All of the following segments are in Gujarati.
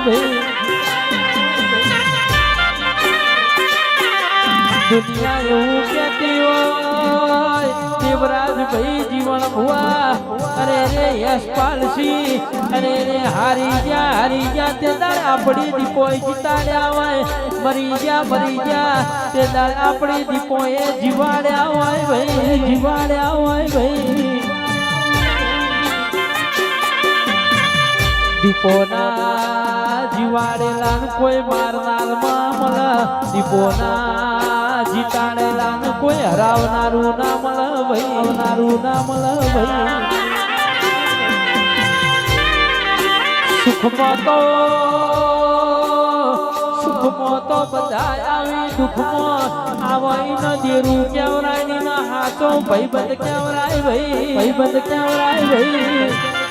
ભાઈ દુનિયા એવું કહેતી હોય દેવરાજ ભાઈ જીવન ભુવા અરે રે યશપાલસિંહ અરે રે હારી ગયા તે દાળ આપણી દીપોએ જીતાડ્યા હોય મરી ગયા તે દાળ આપણી દીપોએ જીવાડ્યા હોય ભાઈ જીવાડ્યા હોય ભાઈ દીપોના જીવાડેલા કોઈ મારનાર માં મળે દીપોના જીતાડેલા કોઈ હરાવનારું ના મળે ભાઈ હરાવનારું ના મળે ભાઈ સુખમાં તો બધા આવી દુઃખમાં આવાઈ ન દેરું કેવરાય ના હાચો ભાઈબંધ કેવરાય ભાઈ ભાઈબંધ કેવરાય ભાઈ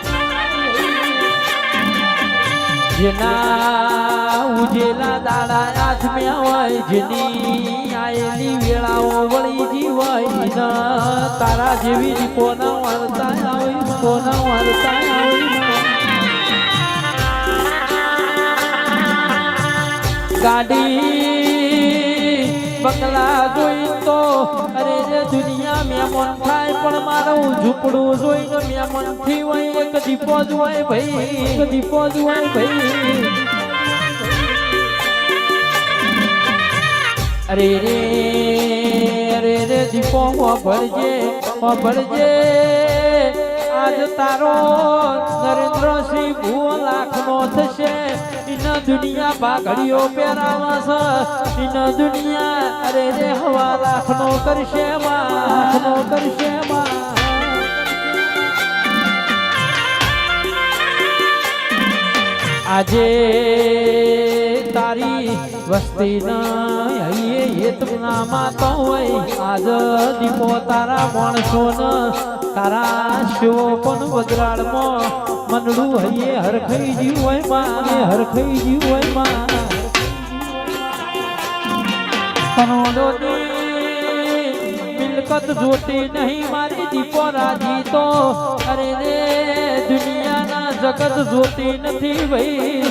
જેના ઉજેલા દાડા હાથમાં હોય જેની આયેલી વેળાઓ વળી જી હોય ન તારા જેવી દીપોના વાળતા આવી કોના વાળતા આવી ગાડી બંગલા જોઈ તો અરે રે દુનિયા મેમન થાય પણ મારું ઝૂંપડું જોઈને મેમન થી હોય એક દીપો જ હોય ભાઈ એક દીપો જ હોય ભાઈ અરે રે દીપો ભરજે આજ તારો નરેન્દ્રસિંહ ભૂવો લાખનો થશે ઇના દુનિયા બાઘડીઓ પહેરાવા છે ઇના દુનિયા અરે રે હવા લાખનો કરશે માં આજે તારી વસ્તી નહીએ હેતનામાં તો હોય આજ દીપો તારા માણસો ન તારા શિવો પણ વજરાળમાં મનડું હૈયે હરખઈ જીવ હોય માં હરખઈ જીવ હોય માં મિલકત જોતી નહીં મારી દીપો રાજી તો અરે રે દુનિયાના જગત જોતી નથી ભાઈ